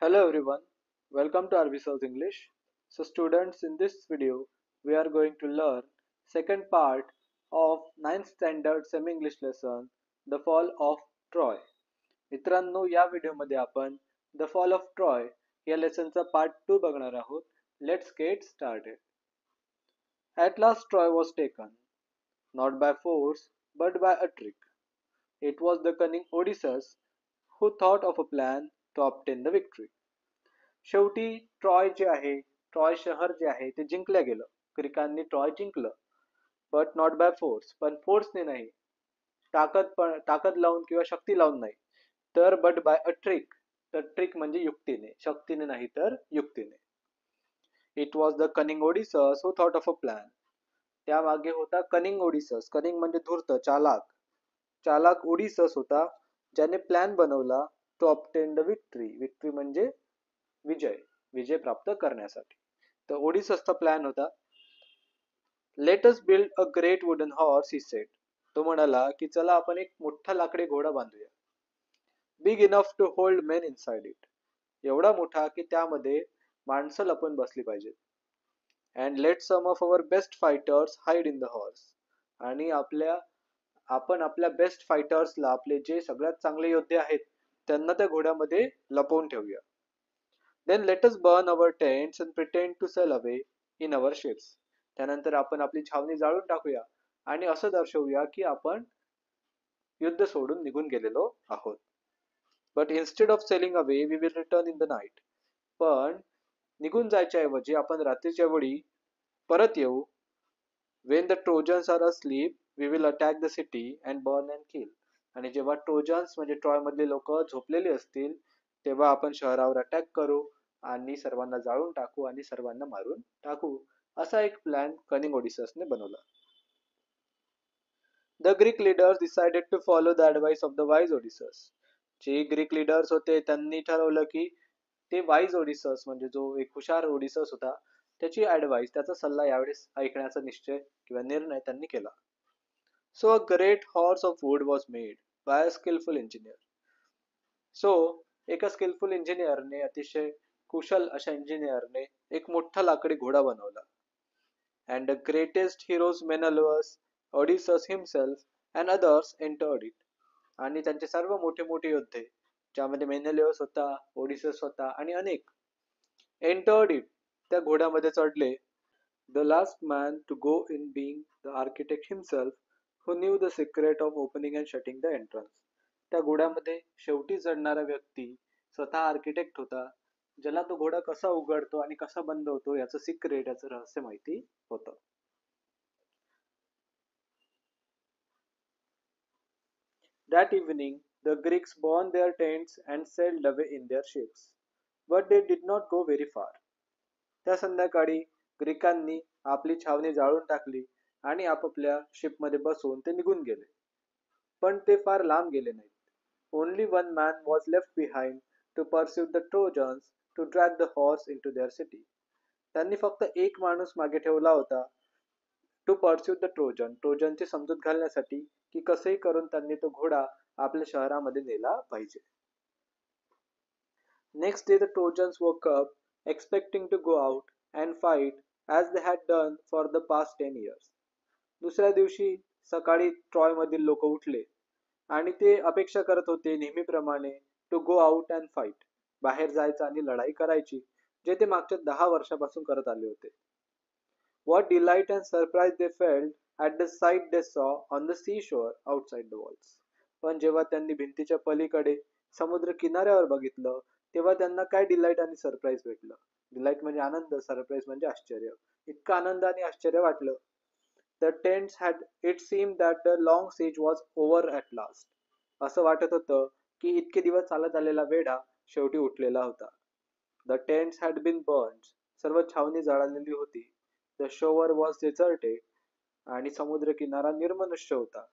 Hello everyone, welcome to RV English. So students, in this video we are going to learn second part of ninth standard semi-English lesson The Fall of Troy. मित्रांनो, या व्हिडिओमध्ये आपण The Fall of Troy या लेसनचा part 2 बघणार आहोत. Let's get started. At last Troy was taken, not by force but by a trick. It was the cunning Odysseus who thought of a plan to obtain the victory. शेवटी Troy जे आहे, Troy शहर जे आहे ते जिंकलं गेलं. ग्रीकांनी Troy जिंकलं, बट नॉट बाय फोर्स, पण फोर्सने नाही, ताकद लावून किंवा शक्ती लावून नाही, तर बट बाय अ ट्रिक. तर ट्रिक म्हणजे युक्तीने, शक्तीने नाही तर युक्तीने. इट वॉज द कनिंग ओडिसस हू थॉट ऑफ अ प्लॅन. त्यामागे होता कनिंग ओडिसस. कनिंग म्हणजे धूर्त, चालाक. चालाक ओडिसस होता ज्याने प्लॅन बनवला to obtain the victory. Victory म्हणजे विजय प्राप्त करण्यासाठी. तर ओडिससचा प्लॅन होता. Let us build a great wooden horse, he said. तो म्हणाला की चला आपण एक मोठा लाकडी घोडा बांधूया. Big enough to hold men inside it. एवढा मोठा की त्यामध्ये माणसं लपून बसली पाहिजेत. And let some of our best fighters hide in the horse. आणि आपण आपल्या बेस्ट फायटर्सला, आपले जे सगळ्यात चांगले योद्धे आहेत, त्यांना त्या घोड्यामध्ये लपवून ठेवूया. Then let us burn our tents and pretend to sail away in our ships. त्यानंतर आपण आपली छावणी जाळून टाकूया आणि असं दर्शवूया की आपण युद्ध सोडून निघून गेलेलो आहोत. But instead of sailing away, we will return in the night. पण निघून जायच्या ऐवजी आपण रात्रीच्या वेळी परत येऊ. When the Trojans are asleep, we will attack the city and burn and kill. आणि जेव्हा ट्रोजन्स म्हणजे ट्रॉय मधले लोक झोपलेले असतील, तेव्हा आपण शहरावर अटॅक करू आणि सर्वांना जाळून टाकू आणि सर्वांना मारून टाकू. असा एक प्लॅन कनिंग ओडिससने बनवला. The Greek leaders decided to follow the advice of the wise Odysseus. जे ग्रीक लीडर्स होते त्यांनी ठरवलं की ते वाइज ओडिसस म्हणजे जो एक हुशार ओडिसस होता, त्याची ऍडवाइस, त्याचा सल्ला यावेळेस ऐकण्याचा निश्चय किंवा निर्णय त्यांनी केला. So a great horse of wood was made by a skillful engineer. So एका स्किलफुल इंजिनियरने, अतिशय कुशल अशा इंजिनियरने एक मोठा लाकडी घोडा बनवला. And the greatest heroes Menelaus, Odysseus himself and others entered it. आणि त्यांचे सर्व मोठे मोठे योद्धे, ज्यामध्ये मेनेलियस होता, ओडिसस होता आणि अनेक, एंटर्ड इट, त्या घोड्यामध्ये चढले. The last man to go in being the architect himself who knew the secret of opening and shutting the entrance. त्या घोड्यामध्ये शेवटी चढणारा व्यक्ती स्वतः आर्किटेक्ट होता, ज्याला तो घोडा कसा उघडतो आणि कसा बंद होतो याचं सिक्रेट, याचं रहस्य माहिती होतं. That evening the Greeks burned their tents and sailed away in their ships, but they did not go very far. त्या संध्याकाळी ग्रीकांनी आपली छावणी जाळून टाकली आणि आपापल्या शिपमध्ये बसून ते निघून गेले, पण ते फार लांब गेले नाहीत. Only one man was left behind to pursue the Trojans to drag the horse into their city. त्यांनी फक्त एक माणूस मागे ठेवला होता, टू परस्यू द ट्रोजन, ट्रोजनची समजूत घालण्यासाठी की कसेही करून त्यांनी तो घोडा आपल्या शहरामध्ये नेला पाहिजे. Next day the trojans woke up expecting to go out and fight as they had done for the past 10 years. दुसऱ्या दिवशी सकाळी ट्रॉय मधील लोक उठले आणि ते अपेक्षा करत होते नेहमीप्रमाणे to go out and fight, बाहेर जायचं आणि लढाई करायची, जे ते मागच्या 10 वर्षापासून करत आले होते. What delight and surprise they felt at the sight they saw on the seashore outside the walls. पण जेव्हा त्यांनी भिंतीच्या पलीकडे समुद्र किनाऱ्यावर बघितलं, तेव्हा त्यांना काय डिलाइट आणि सरप्राईज भेटलं. डिलाइट म्हणजे आनंद, सरप्राईज म्हणजे आश्चर्य. इतका आनंद आणि आश्चर्य वाटलं. The tents had it seemed that the long siege was over at last. असं वाटत होतं की इतके दिवस चालत आलेला वेढा शेवटी उठलेला होता. The tents had been burned. सर्व छावणी जळालेली होती. The shore was deserted. आणि समुद्र किनारा निर्मनुष्य होता.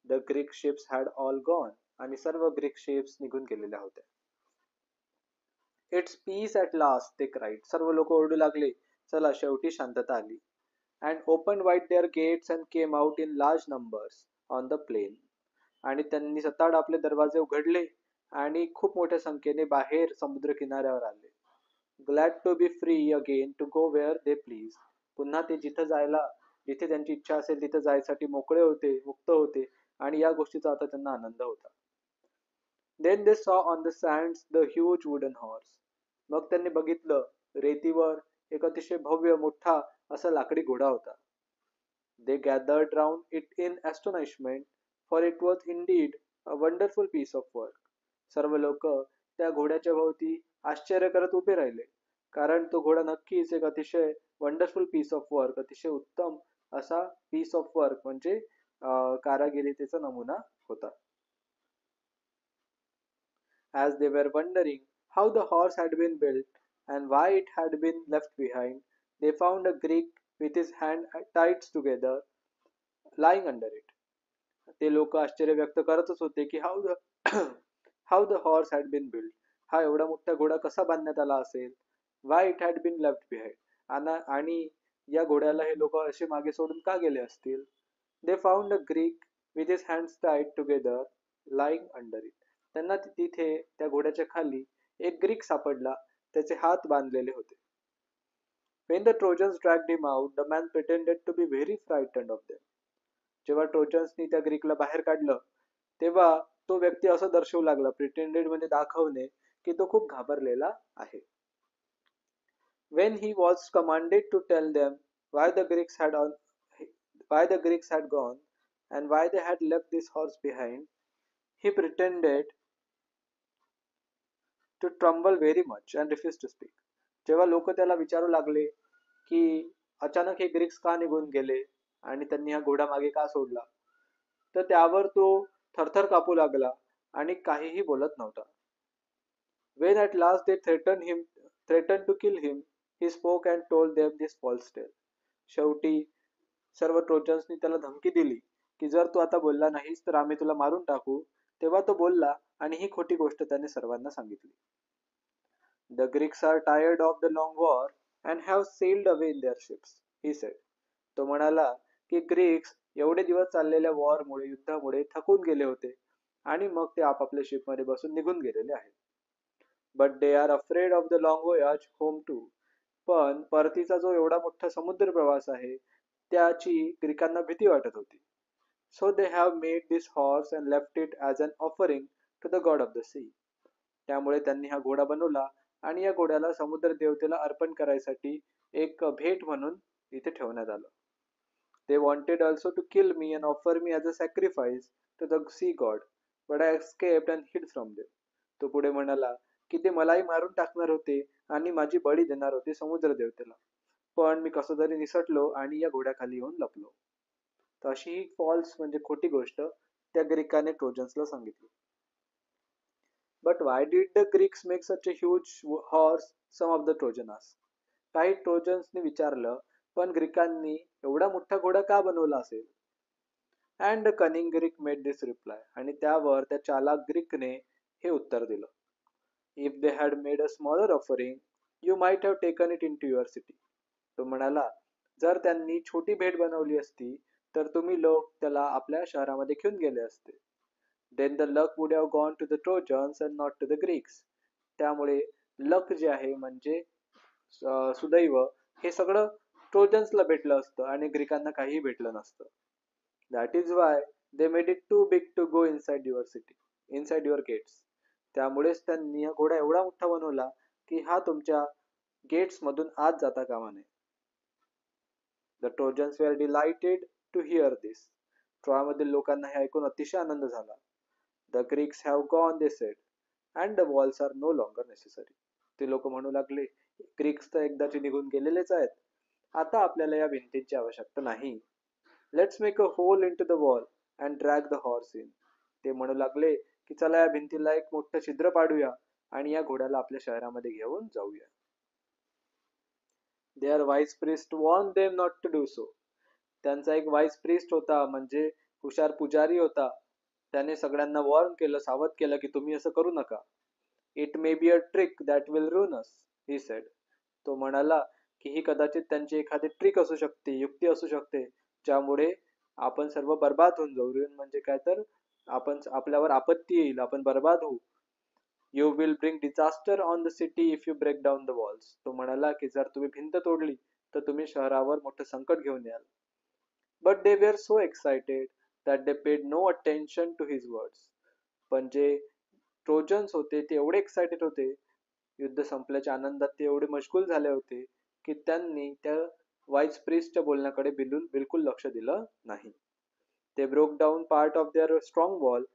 The Greek ships had all gone. आणि सर्व ग्रीक शिप्स निघून गेलेल्या होत्या. It's peace at last, they cried. सर्व लोक ओरडू लागले, चला शेवटी शांतता आली. And opened wide their gates and came out in large numbers on the plain. आणि त्यांनी सताड आपले दरवाजे उघडले आणि खूप मोठ्या संख्येने बाहेर समुद्र किनाऱ्यावर आले. Glad to be free again to go where they please. पुन्हा ते जिथे त्यांची इच्छा असेल तिथे जायसाठी मोकळे होते, मुक्त होते आणि या गोष्टीचा आता त्यांना आनंद होता. Then they saw on the sands the huge wooden horse. मग त्यांनी बघितलं रेतीवर एक अतिशय भव्य मोठा असा लाकडी घोडा होता. They gathered round it in astonishment, for it was indeed a wonderful piece of work. सर्व लोक त्या घोड्याच्या भोवती आश्चर्य करत उभे राहिले, कारण तो घोडा नक्कीच एक अतिशय वंडरफुल पीस ऑफ वर्क, अतिशय उत्तम असा पीस ऑफ वर्क म्हणजे कारागिरीचा नमुना होता. As they were wondering how the horse had been built and why it had been left behind, they found a Greek with his hand tied together, lying under it. ते लोक आश्चर्य व्यक्त करतच होते की how the how the horse had been build. हा एवढा मोठा घोडा कसा बांधण्यात आला असेल. Why it had been left behind. आणि या घोड्याला हे लोक असे मागे सोडून का गेले असतील. They found a Greek with his hands tied together lying under it. त्यांना तिथे त्या घोड्याच्या खाली एक ग्रीक सापडला, त्याचे हात बांधलेले होते. When the Trojans dragged him out, the man pretended to be very frightened of them. जेव्हा ट्रोजन्सनी त्या ग्रीकला बाहेर काढलं तेव्हा तो व्यक्ती असं दर्शवू लागला, प्रिटेंडेड म्हणजे दाखवणे, की तो खूप घाबरलेला आहे. When he was commanded to tell them why the Greeks had gone and why they had left this horse behind, he pretended to tremble very much and refused to speak. जेव्हा लोक त्याला विचारू लागले की अचानक हे ग्रीक्स का निघून गेले आणि त्यांनी हा घोडा मागे का सोडला, तर त्यावर तो थरथर कापू लागला आणि काहीही बोलत नव्हता. When at last they threatened to kill him, he spoke and told them this false tale. शेवटी सर्व ट्रोजन्सनी त्याला धमकी दिली की जर तू आता बोलला नाहीस तर आम्ही तुला मारून टाकू. तेव्हा तो बोलला आणि ही खोटी गोष्ट त्याने सर्वांना सांगितली. The Greeks are tired of the long war and have sailed away in their ships, he said. तो म्हणाला की ग्रीक्स एवढे दिवस चाललेल्या वॉरमुळे, युद्धामुळे थकून गेले होते आणि मग ते आपापल्या शिपमध्ये बसून निघून गेलेले आहेत. But they are afraid of the long voyage home too. पण परतीचा जो एवढा मोठा समुद्र प्रवास आहे त्याची ग्रीकांना भीती वाटत होती. So they have made this horse and left it as an offering to the god of the sea. त्यामुळे त्यांनी हा घोडा बनवला आणि या घोड्याला समुद्र देवतेला अर्पण करायसाठी एक भेट म्हणून इथे ठेवण्यात आलं. They wanted also to kill me and offer me as a sacrifice to the sea god, but I escaped and hid from them. तो पुढे म्हणाला की ते मलाही मारून टाकणार होते आणि माझी बळी देणार होते समुद्र देवतेला, पण मी कसं तरी निसटलो आणि या घोड्याखाली येऊन लपलो. तर अशी ही फॉल्स म्हणजे खोटी गोष्ट त्या ग्रीकाने ट्रोजन्सला सांगितली. But why did the Greeks make such a huge horse? Some of the Trojan asked. काही ट्रोजन्सनी विचारलं, पण ग्रीकांनी एवढा मोठा घोडा का बनवला असेल? And the cunning Greek made this reply. आणि त्यावर त्या चालाक ग्रीकने हे उत्तर दिलं. If they had made a smaller offering, you might have taken it into your city. तो म्हणाला, जर त्यांनी छोटी भेट बनवली असती तर तुम्ही लोक त्याला आपल्या शहरामध्ये घेऊन गेले असते. Then the luck would have gone to the Trojans and not to the Greeks. त्यामुळे लक जे आहे म्हणजे सुदैव हे सगळं ट्रोजन्सला भेटलं असतं आणि ग्रीकांना काहीही भेटलं नसतं. That is why they made it too big to go inside your city, inside your gates. त्यामुळेच त्यांनी हा घोडा एवढा मोठा बनवला की हा तुमच्या गेट्स मधून आत जाता कामा नये. The Trojans were delighted to hear this. ट्रॉयमधील लोकांना हे ऐकून अतिशय आनंद झाला. The Greeks have gone, they said, and the walls are no longer necessary. ते लोक म्हणू लागले, ग्रीक्स तर एकदाचे निघून गेलेलेच आहेत, आता आपल्याला या भिंतींची आवश्यकता नाही. Let's make a hole into the wall and drag the horse in. ते म्हणू लागले की चला या भिंतीला एक मोठं छिद्र पाडूया आणि या घोड्याला आपल्या शहरामध्ये घेऊन जाऊया. Their wise priest warned them not to do so. त्यांचा एक वाईस प्रिस्ट होता म्हणजे हुशार पुजारी होता. त्याने सगळ्यांना वॉर्न केलं, सावध केलं की तुम्ही असं करू नका. It may be a trick that will ruin us, he said. तो म्हणाला की ही कदाचित त्यांची एखादी ट्रिक असू शकते, युक्ती असू शकते, ज्यामुळे आपण सर्व बर्बाद होऊन जाऊ. रुइन म्हणजे काय तर आपण आपल्यावर आपत्ती येईल, आपण बर्बाद होऊ. You will bring disaster on the city if you break down the walls. तो म्हणाला की जर तुम्ही भिंत तोडली तर तुम्ही शहरावर मोठं संकट घेऊन याल. But they were so excited that they paid no attention to his words. पण जे ट्रोजन्स होते ते एवढे एक्साइटेड होते, युद्ध संपल्याच्या आनंदात ते एवढे मशगूल झाले होते की त्यांनी त्या वाईस प्रिस्टच्या बोलण्याकडे बिलकुल लक्ष दिलं नाही. They broke down part of their strong wall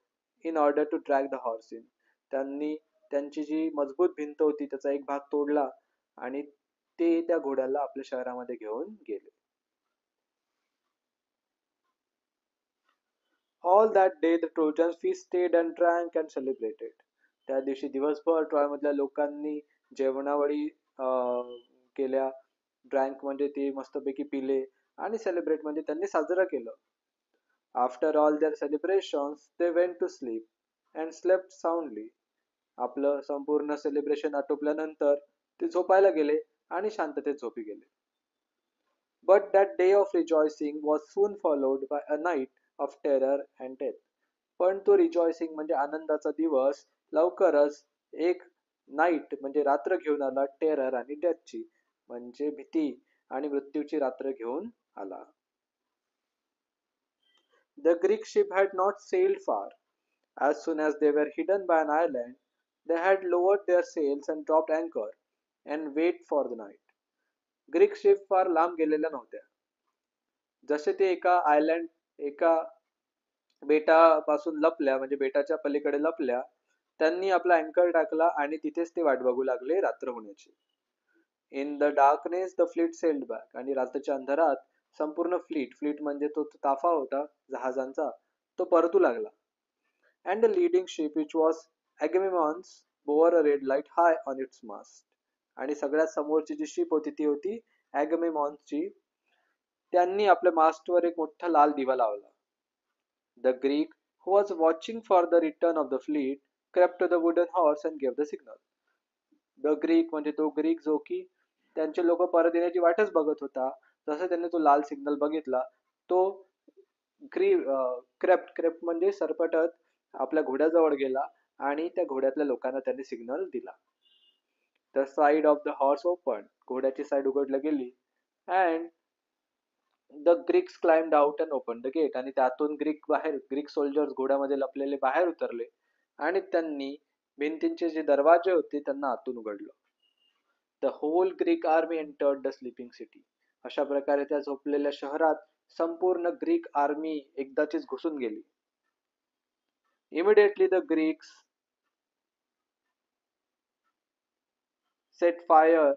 in order to drag the horse in. त्यांनी त्यांची जी मजबूत भिंत होती त्याचा एक भाग तोडला आणि ते त्या घोड्याला आपल्या शहरामध्ये घेऊन गेले. All that day the Trojans feasted and drank and celebrated. त्या दिवशी दिवसभर ट्रॉयमधल्या लोकांनी जेवणावळी केल्या. ड्रँक म्हणजे ते मस्तपैकी पिले आणि सेलिब्रेट म्हणजे त्यांनी साजरं केलं. After all their celebrations they went to sleep and slept soundly. आपलं संपूर्ण सेलिब्रेशन आटोपल्यानंतर ते झोपायला गेले आणि शांततेत झोपी गेले. But that day of rejoicing was soon followed by a night of terror and death. पण तो रिजॉयसिंग म्हणजे आनंदाचा दिवस लवकरच एक नाईट म्हणजे रात्र घेऊन आला टेरर आणि डेथची म्हणजे भीती आणि मृत्यूची रात्र घेऊन आला. The Greek ship had not sailed far. As soon as they were hidden by an island, they had lowered their sails and dropped anchor and wait for the night. Greek ship फार लांब गेलेल्या नव्हत्या. जसे ते एका बेटापासून लपल्या म्हणजे बेटाच्या पलीकडे लपल्या, त्यांनी आपला अँकर टाकला आणि तिथेच ते वाट बघू लागले रात्र होण्याची. In the darkness the fleet sailed back. आणि रात्रीच्या अंधारात संपूर्ण फ्लीट म्हणजे तो ताफा होता जहाजांचा, तो परतू लागला. And the leading ship which was Agamemnon's bore a red light high on its mast. आणि सगळ्यात समोरची जी शिप होती ती होती ॲगेमेमॉन्सची. त्यांनी आपल्या मास्टवर एक मोठा लाल दिवा लावला. The Greek, who was watching for the return of the fleet, crept to the wooden horse and gave the signal. The Greek म्हणजे तो ग्रीक जो की त्यांचे लोक परत येण्याची वाटच बघत होता. जसं त्यांनी तो लाल सिग्नल बघितला तो क्रेप्ट म्हणजे सरपटत आपल्या घोड्याजवळ गेला आणि त्या घोड्यातल्या लोकांना त्यांनी सिग्नल दिला. The side of the horse opened. घोड्याची साईड उघडली गेली. And the Greeks climbed out and opened the gate. आणि त्यातून ग्रीक सोल्जर्स घोड्यामध्ये लपलेले बाहेर उतरले आणि त्यांनी भिंतींचे जे दरवाजे होते त्यांना आतून उघडलं. The whole Greek army entered the sleeping city. अशा प्रकारे त्या झोपलेल्या शहरात संपूर्ण ग्रीक आर्मी एकदाचीच घुसून गेली. Immediately the Greeks set fire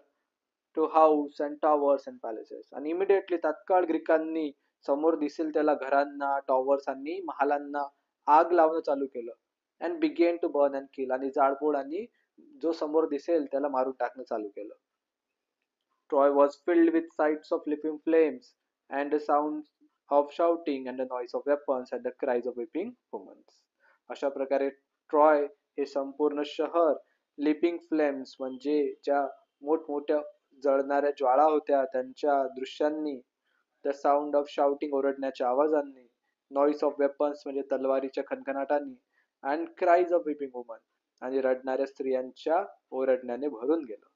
to house and towers and palaces. आणि immediately तात्काळ ग्रीकांनी समोर दिसेल त्याला घरांना, टॉवर्स आणि महालांना आग लावणं चालू केलं. and began to burn and kill. आणि जाळपोळ आणि जो समोर दिसेल त्याला मारून टाकणं चालू केलं. Troy was filled with sights of leaping flames and the sounds of shouting and the noise of weapons and the cries of weeping women. अशा प्रकारे ट्रॉय हे संपूर्ण शहर लिपिंग फ्लेम्स म्हणजे ज्या मोठमोठ्या जळणाऱ्या ज्वाळा होत्या त्यांच्या दृश्यांनी, द साऊंड ऑफ शाउटिंग ओरडण्याच्या आवाजांनी, नॉईस ऑफ वेपन्स म्हणजे तलवारीच्या खणखणाटांनी, and cries of weeping women आणि रडणाऱ्या स्त्रियांच्या ओरडण्याने भरून गेलं.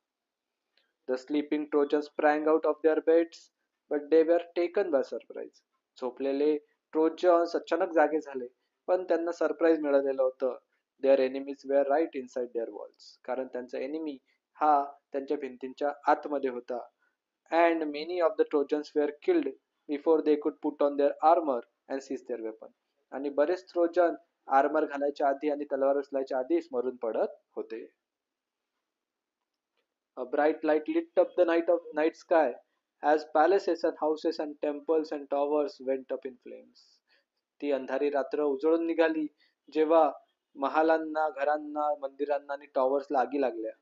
The sleeping Trojans sprang out of their beds, but they were taken by surprise. झोपलेले ट्रोजन्स अचानक जागे झाले, पण त्यांना सरप्राईज मिळालेलं होतं. Their enemies were right inside their walls. कारण त्यांचा एनिमी हा त्यांच्या भिंतींच्या आतमध्ये होता. And many of the Trojans were killed before they could put on their armor and seize their weapon. आणि बरेच ट्रोजन आर्मर घालायच्या आधी आणि तलवार उचलायच्या आधीच मरून पडत होते. A bright light lit up the night sky as palaces and houses and temples and towers went up in flames. ती अंधारी रात्र उजळून निघाली जेव्हा महालांना, घरांना, मंदिरांना आणि टॉवर्सला आगी लागल्या.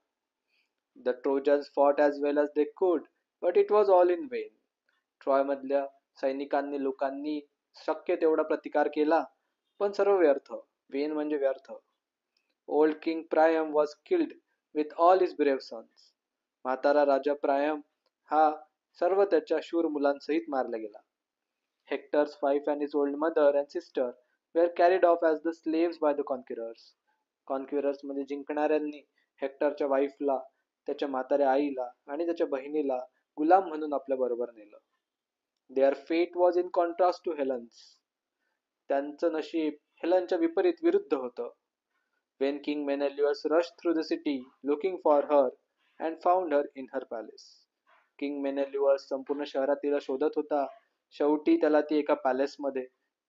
The Trojans fought as well as they could, but it was all in vain. Troy मधल्या सैनिकांनी लोकांनी शक्य तेवढा प्रतिकार केला पण सर्व व्यर्थ. वेन म्हणजे व्यर्थ. Old King Priam was killed with all his brave sons. म्हातारा राजा प्रायम हा सर्व त्याच्या शूर मुलांसहित मारला गेला. Hector's wife and his old mother and sister were carried off as the slaves by the conquerors. कॉन्क्युरर्स म्हणजे जिंकणाऱ्यांनी हेक्टरच्या वाईफला, त्याच्या म्हाताऱ्या आईला आणि त्याच्या बहिणीला गुलाम म्हणून आपल्या बरोबर नेलं. देअर फेट वॉज इन कॉन्ट्रास्ट टू हेलन्स. त्यांचं नशीब हेलनच्या विपरीत विरुद्ध होतं. When King Menelaus rushed through the city looking for her and found her in her palace. King Menelaus संपूर्ण शहरात तिला शोधत होता. शेवटी त्याला ती एका पॅलेसमध्ये,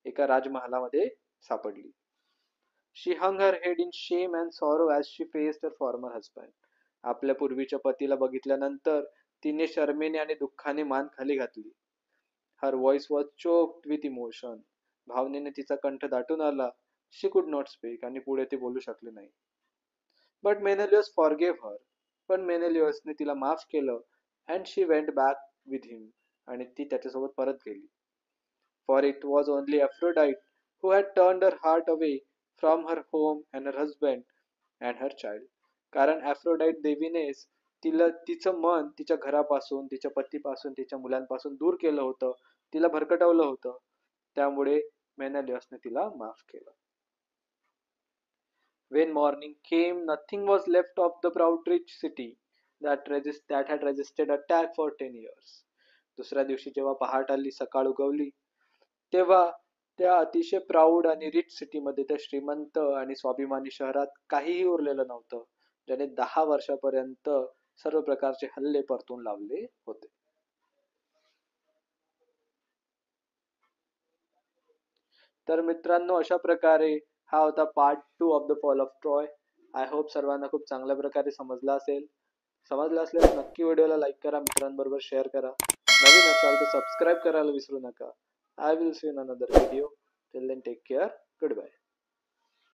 एका राजमहालामध्ये सापडली. She hung her head in shame and sorrow as she faced her former husband. आपल्या पूर्वीच्या पतीला बघितल्यानंतर तिने शरमेने आणि दुःखाने मान खाली घातली. Her voice was choked with emotion. भावनेने तिचा कंठ दाटून आला. She could not speak आणि पुढे ती बोलू शकली नाही. But Menelaus forgave her. पण मेनेलियसने तिला माफ केलं and she went back with him. आणि ती त्याच्यासोबत परत गेली. For it was only Aphrodite who had turned her heart away from her home and her husband and her child. कारण Aphrodite देवीनेच तिचं मन तिच्या घरापासून, तिच्या पतीपासून, तिच्या मुलांपासून दूर केलं होतं. तिला भरकटवलं होतं. त्यामुळे मेनेलियसने तिला माफ केलं. When morning came, nothing was left of the proud rich city that had resisted attack for 10 years. दुसऱ्या दिवशी जेव्हा पहाट आली, सकाळ उगवली, तेव्हा त्या अतिशय प्राऊड आणि रिच सिटीमध्ये, त्या श्रीमंत आणि स्वाभिमानी शहरात काहीही उरलेलं नव्हतं, ज्याने 10 वर्षापर्यंत सर्व प्रकारचे हल्ले परतून लावले होते. तर मित्रांनो, अशा प्रकारे हा होता part 2 of the fall of Troy. I hope सर्वांना खूप चांगल्या प्रकारे समजला असेल. समजलं असल्यास नक्की व्हिडिओला लाईक करा, मित्रांबरोबर शेअर करा. नवीन असाल तर सबस्क्राईब करायला विसरू नका. I will see in another video. Till then take care. Good bye.